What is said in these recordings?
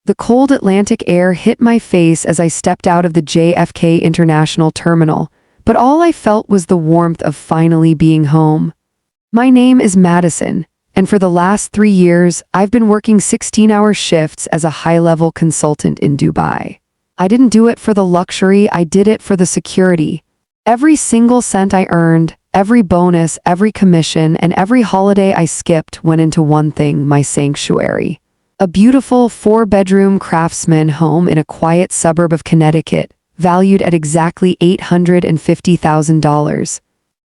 The cold Atlantic air hit my face as I stepped out of the JFK International Terminal, but all I felt was the warmth of finally being home. My name is Madison, and for the last 3 years, I've been working 16-hour shifts as a high-level consultant in Dubai. I didn't do it for the luxury, I did it for the security. Every single cent I earned, every bonus, every commission, and every holiday I skipped went into one thing: my sanctuary. A beautiful 4-bedroom craftsman home in a quiet suburb of Connecticut, valued at exactly $850,000.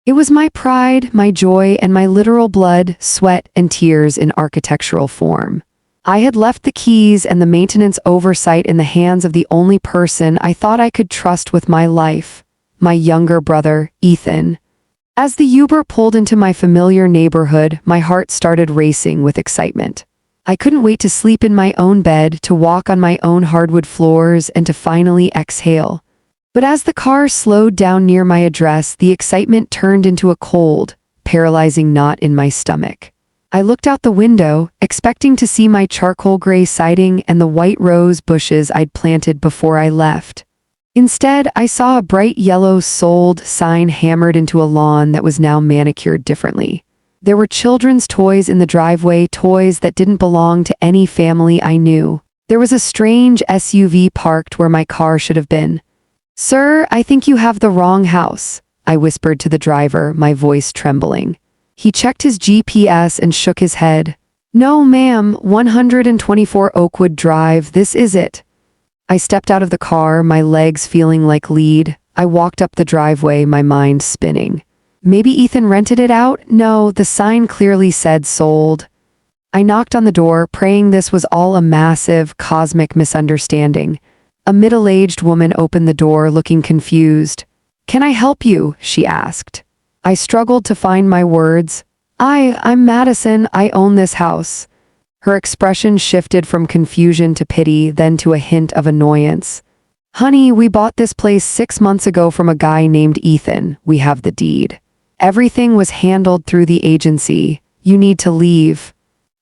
It was my pride, my joy, and my literal blood, sweat, and tears in architectural form. I had left the keys and the maintenance oversight in the hands of the only person I thought I could trust with my life, my younger brother, Ethan. As the Uber pulled into my familiar neighborhood, my heart started racing with excitement. I couldn't wait to sleep in my own bed, to walk on my own hardwood floors, and to finally exhale. But as the car slowed down near my address, the excitement turned into a cold, paralyzing knot in my stomach. I looked out the window, expecting to see my charcoal gray siding and the white rose bushes I'd planted before I left. Instead, I saw a bright yellow "sold" sign hammered into a lawn that was now manicured differently. There were children's toys in the driveway, toys that didn't belong to any family I knew. There was a strange SUV parked where my car should have been. "Sir, I think you have the wrong house," I whispered to the driver, my voice trembling. He checked his GPS and shook his head. "No, ma'am, 124 Oakwood Drive, this is it." I stepped out of the car, my legs feeling like lead. I walked up the driveway, my mind spinning. Maybe Ethan rented it out? No, the sign clearly said sold. I knocked on the door, praying this was all a massive, cosmic misunderstanding. A middle-aged woman opened the door, looking confused. "Can I help you?" she asked. I struggled to find my words. I'm Madison, I own this house." Her expression shifted from confusion to pity, then to a hint of annoyance. "Honey, we bought this place 6 months ago from a guy named Ethan. We have the deed. Everything was handled through the agency. You need to leave."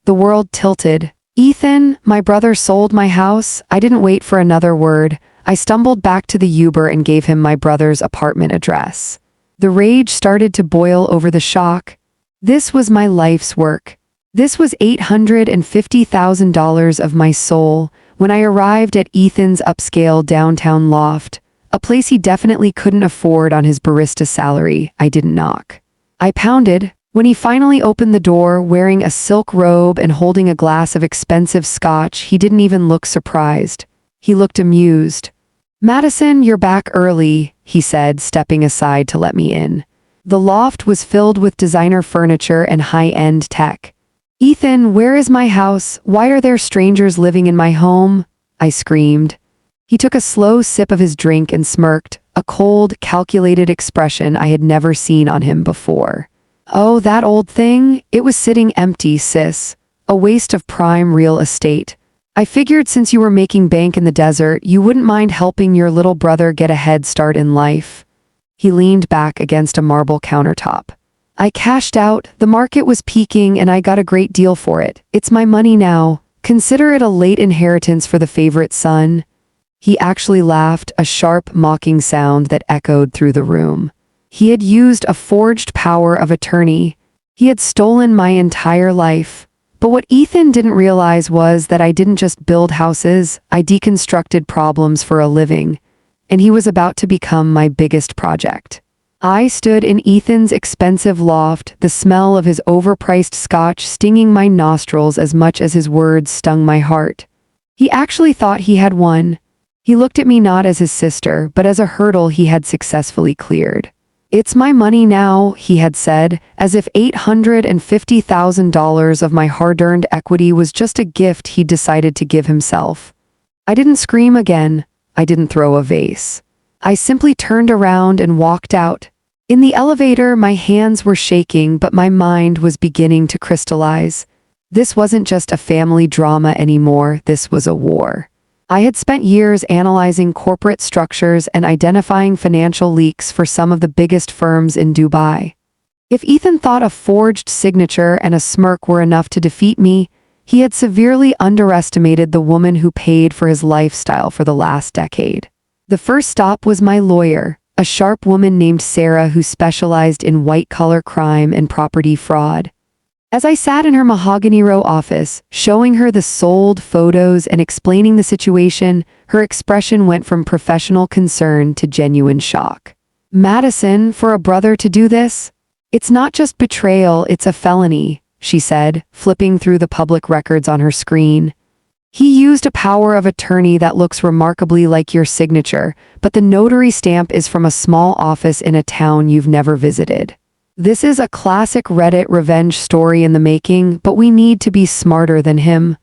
The world tilted. "Ethan, my brother sold my house." I didn't wait for another word. I stumbled back to the Uber and gave him my brother's apartment address. The rage started to boil over the shock. This was my life's work. This was $850,000 of my soul. When I arrived at Ethan's upscale downtown loft, a place he definitely couldn't afford on his barista salary, I didn't knock. I pounded. When he finally opened the door, wearing a silk robe and holding a glass of expensive scotch, he didn't even look surprised. He looked amused. "Madison, you're back early," he said, stepping aside to let me in. The loft was filled with designer furniture and high-end tech. "Ethan, where is my house? Why are there strangers living in my home?" I screamed. He took a slow sip of his drink and smirked, a cold, calculated expression I had never seen on him before. "Oh, that old thing? It was sitting empty, sis. A waste of prime real estate. I figured since you were making bank in the desert, you wouldn't mind helping your little brother get a head start in life." He leaned back against a marble countertop. "I cashed out, the market was peaking, and I got a great deal for it. It's my money now. Consider it a late inheritance for the favorite son." He actually laughed, a sharp, mocking sound that echoed through the room. He had used a forged power of attorney. He had stolen my entire life. But what Ethan didn't realize was that I didn't just build houses, I deconstructed problems for a living. And he was about to become my biggest project. I stood in Ethan's expensive loft, the smell of his overpriced scotch stinging my nostrils as much as his words stung my heart. He actually thought he had won. He looked at me not as his sister, but as a hurdle he had successfully cleared. "It's my money now," he had said, as if $850,000 of my hard-earned equity was just a gift he'd decided to give himself. I didn't scream again. I didn't throw a vase. I simply turned around and walked out. In the elevator, my hands were shaking, but my mind was beginning to crystallize. This wasn't just a family drama anymore, this was a war. I had spent years analyzing corporate structures and identifying financial leaks for some of the biggest firms in Dubai. If Ethan thought a forged signature and a smirk were enough to defeat me, He had severely underestimated the woman who paid for his lifestyle for the last decade. The first stop was my lawyer, a sharp woman named Sarah who specialized in white-collar crime and property fraud. As I sat in her mahogany row office, showing her the sold photos and explaining the situation, her expression went from professional concern to genuine shock. "Madison, for a brother to do this? It's not just betrayal, it's a felony," she said, flipping through the public records on her screen. "He used a power of attorney that looks remarkably like your signature, but the notary stamp is from a small office in a town you've never visited. This is a classic Reddit revenge story in the making, but we need to be smarter than him."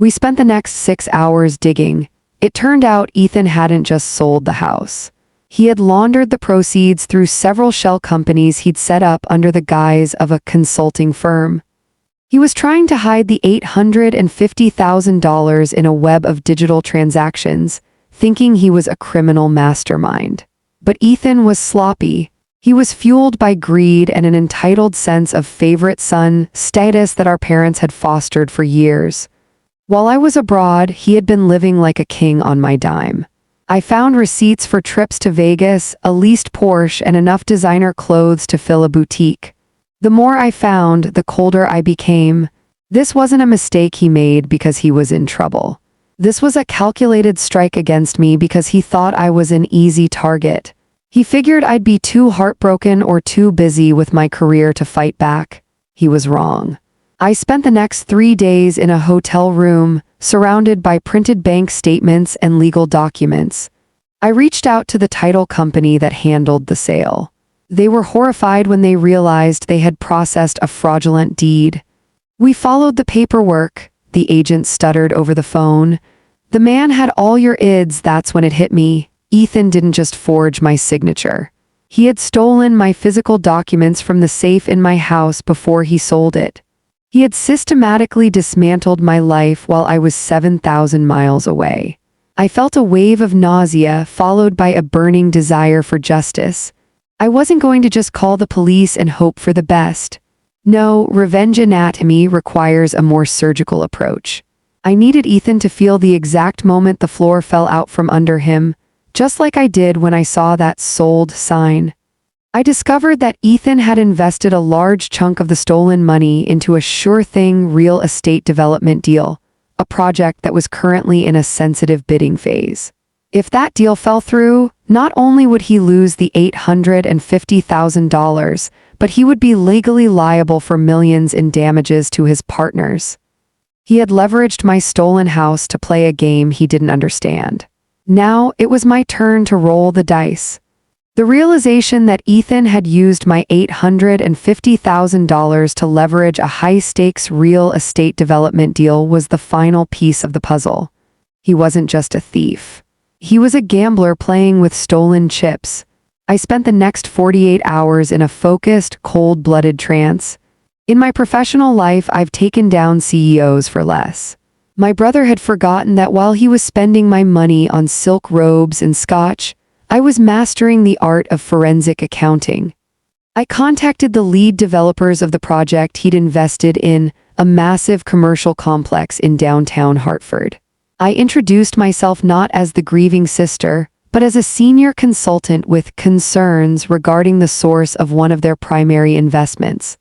We spent the next 6 hours digging. It turned out Ethan hadn't just sold the house. He had laundered the proceeds through several shell companies he'd set up under the guise of a consulting firm. He was trying to hide the $850,000 in a web of digital transactions, thinking he was a criminal mastermind. But Ethan was sloppy. He was fueled by greed and an entitled sense of favorite son status that our parents had fostered for years. While I was abroad, he had been living like a king on my dime. I found receipts for trips to Vegas, a leased Porsche, and enough designer clothes to fill a boutique. The more I found, the colder I became. This wasn't a mistake he made because he was in trouble. This was a calculated strike against me because he thought I was an easy target. He figured I'd be too heartbroken or too busy with my career to fight back. He was wrong. I spent the next 3 days in a hotel room, surrounded by printed bank statements and legal documents. I reached out to the title company that handled the sale. They were horrified when they realized they had processed a fraudulent deed. "We followed the paperwork," the agent stuttered over the phone. "The man had all your IDs." That's when it hit me. Ethan didn't just forge my signature. He had stolen my physical documents from the safe in my house before he sold it. He had systematically dismantled my life while I was 7,000 miles away. I felt a wave of nausea followed by a burning desire for justice. I wasn't going to just call the police and hope for the best. No, revenge anatomy requires a more surgical approach. I needed Ethan to feel the exact moment the floor fell out from under him, just like I did when I saw that sold sign. I discovered that Ethan had invested a large chunk of the stolen money into a sure-thing real estate development deal, a project that was currently in a sensitive bidding phase. If that deal fell through, not only would he lose the $850,000, but he would be legally liable for millions in damages to his partners. He had leveraged my stolen house to play a game he didn't understand. Now it was my turn to roll the dice. The realization that Ethan had used my $850,000 to leverage a high-stakes real estate development deal was the final piece of the puzzle. He wasn't just a thief. He was a gambler playing with stolen chips. I spent the next 48 hours in a focused, cold-blooded trance. In my professional life, I've taken down CEOs for less. My brother had forgotten that while he was spending my money on silk robes and scotch, I was mastering the art of forensic accounting. I contacted the lead developers of the project he'd invested in, a massive commercial complex in downtown Hartford. I introduced myself not as the grieving sister, but as a senior consultant with concerns regarding the source of one of their primary investments.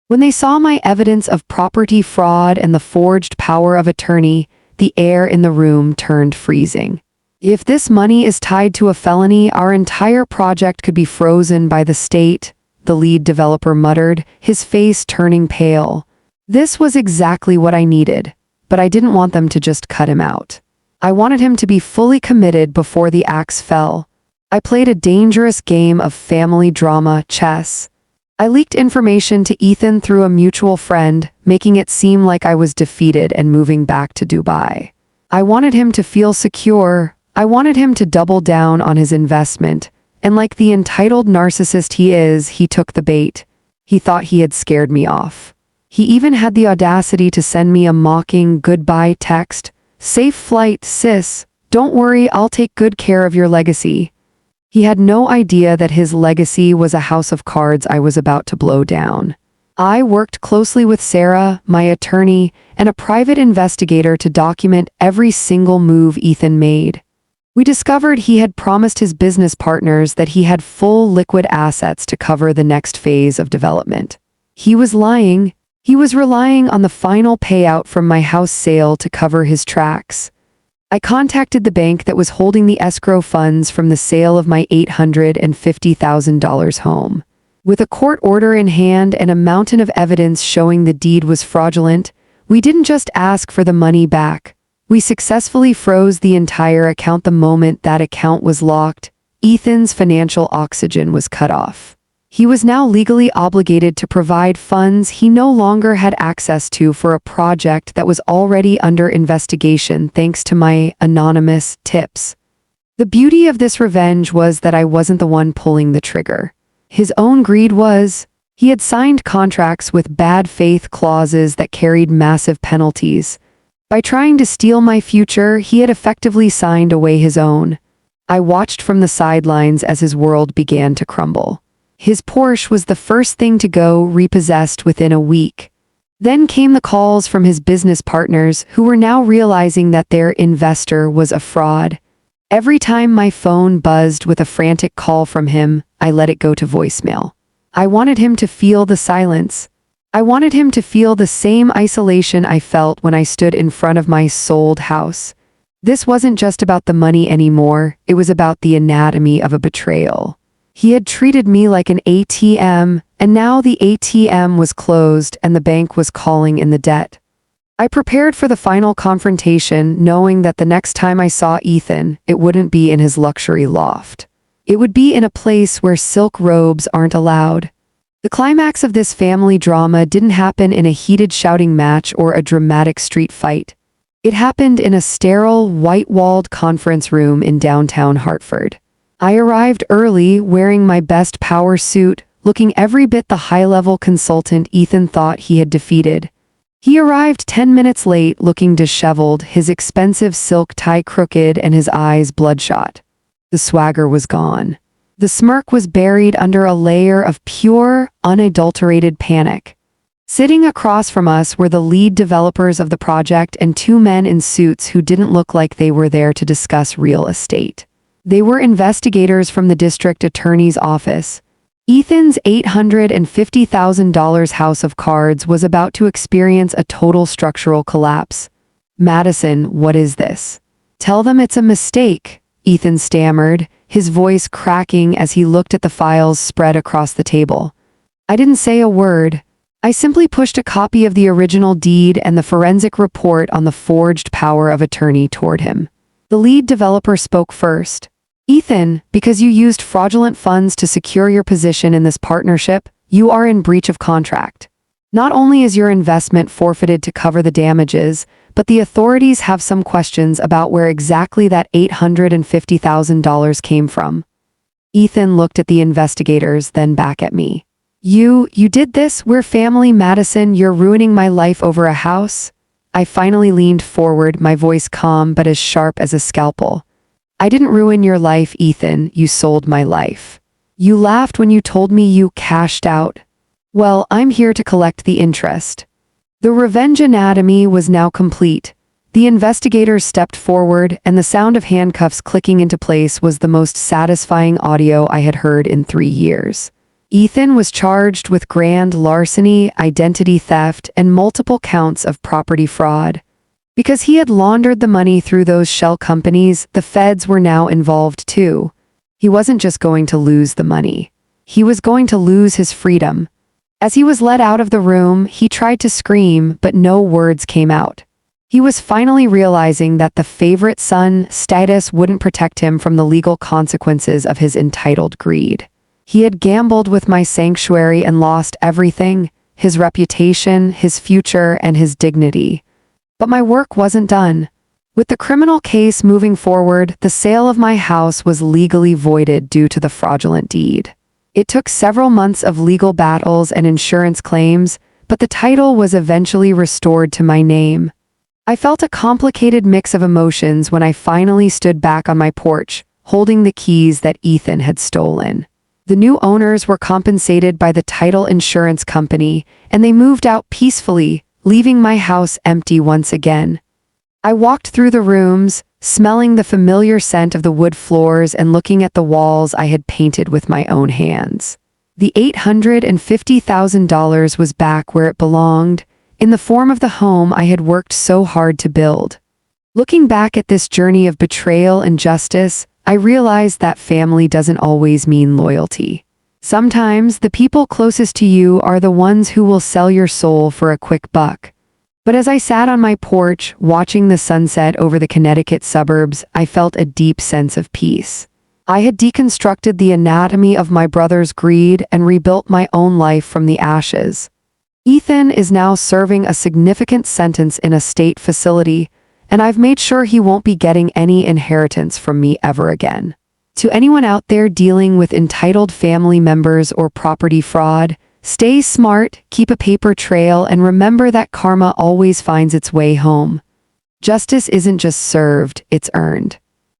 When they saw my evidence of property fraud and the forged power of attorney, the air in the room turned freezing. "If this money is tied to a felony, our entire project could be frozen by the state," the lead developer muttered, his face turning pale. This was exactly what I needed, but I didn't want them to just cut him out. I wanted him to be fully committed before the axe fell. I played a dangerous game of family drama chess. I leaked information to Ethan through a mutual friend, making it seem like I was defeated and moving back to Dubai. I wanted him to feel secure. I wanted him to double down on his investment, and like the entitled narcissist he is, he took the bait. He thought he had scared me off. He even had the audacity to send me a mocking goodbye text. "Safe flight, sis. Don't worry, I'll take good care of your legacy." He had no idea that his legacy was a house of cards I was about to blow down. I worked closely with Sarah, my attorney, and a private investigator to document every single move Ethan made. We discovered he had promised his business partners that he had full liquid assets to cover the next phase of development. He was lying. He was relying on the final payout from my house sale to cover his tracks. I contacted the bank that was holding the escrow funds from the sale of my $850,000 home. With a court order in hand and a mountain of evidence showing the deed was fraudulent, we didn't just ask for the money back. We successfully froze the entire account. The moment that account was locked, Ethan's financial oxygen was cut off. He was now legally obligated to provide funds he no longer had access to for a project that was already under investigation thanks to my anonymous tips. The beauty of this revenge was that I wasn't the one pulling the trigger. His own greed was. He had signed contracts with bad faith clauses that carried massive penalties. By trying to steal my future, he had effectively signed away his own. I watched from the sidelines as his world began to crumble. His Porsche was the first thing to go repossessed within a week. Then came the calls from his business partners who were now realizing that their investor was a fraud. Every time my phone buzzed with a frantic call from him, I let it go to voicemail. I wanted him to feel the silence. I wanted him to feel the same isolation I felt when I stood in front of my sold house. This wasn't just about the money anymore, it was about the anatomy of a betrayal. He had treated me like an ATM, and now the ATM was closed and the bank was calling in the debt. I prepared for the final confrontation, knowing that the next time I saw Ethan, it wouldn't be in his luxury loft. It would be in a place where silk robes aren't allowed. The climax of this family drama didn't happen in a heated shouting match or a dramatic street fight. It happened in a sterile, white-walled conference room in downtown Hartford. I arrived early, wearing my best power suit, looking every bit the high-level consultant Ethan thought he had defeated. He arrived 10 minutes late, looking disheveled, his expensive silk tie crooked and his eyes bloodshot. The swagger was gone. The smirk was buried under a layer of pure, unadulterated panic. Sitting across from us were the lead developers of the project and two men in suits who didn't look like they were there to discuss real estate. They were investigators from the district attorney's office. Ethan's $850,000 house of cards was about to experience a total structural collapse. "Madison, what is this?" "Tell them it's a mistake," Ethan stammered, his voice cracking as he looked at the files spread across the table. I didn't say a word. I simply pushed a copy of the original deed and the forensic report on the forged power of attorney toward him. The lead developer spoke first. "Ethan, because you used fraudulent funds to secure your position in this partnership, you are in breach of contract. Not only is your investment forfeited to cover the damages, but the authorities have some questions about where exactly that $850,000 came from." Ethan looked at the investigators, then back at me. You did this? We're family, Madison. You're ruining my life over a house?" I finally leaned forward, my voice calm but as sharp as a scalpel. "I didn't ruin your life, Ethan. You sold my life. You laughed when you told me you cashed out. Well, I'm here to collect the interest." The revenge anatomy was now complete. The investigators stepped forward, and the sound of handcuffs clicking into place was the most satisfying audio I had heard in 3 years. Ethan was charged with grand larceny, identity theft, and multiple counts of property fraud. Because he had laundered the money through those shell companies, the feds were now involved too. He wasn't just going to lose the money. He was going to lose his freedom. As he was led out of the room, he tried to scream, but no words came out. He was finally realizing that the favorite son status wouldn't protect him from the legal consequences of his entitled greed. He had gambled with my sanctuary and lost everything, his reputation, his future, and his dignity. But my work wasn't done. With the criminal case moving forward, the sale of my house was legally voided due to the fraudulent deed. It took several months of legal battles and insurance claims, but the title was eventually restored to my name. I felt a complicated mix of emotions when I finally stood back on my porch, holding the keys that Ethan had stolen. The new owners were compensated by the title insurance company, and they moved out peacefully, leaving my house empty once again. I walked through the rooms, smelling the familiar scent of the wood floors and looking at the walls I had painted with my own hands. The $850,000 was back where it belonged, in the form of the home I had worked so hard to build. Looking back at this journey of betrayal and justice, I realized that family doesn't always mean loyalty. Sometimes the people closest to you are the ones who will sell your soul for a quick buck. But as I sat on my porch, watching the sunset over the Connecticut suburbs, I felt a deep sense of peace. I had deconstructed the anatomy of my brother's greed and rebuilt my own life from the ashes. Ethan is now serving a significant sentence in a state facility, and I've made sure he won't be getting any inheritance from me ever again. To anyone out there dealing with entitled family members or property fraud, stay smart, keep a paper trail, and remember that karma always finds its way home. Justice isn't just served, it's earned.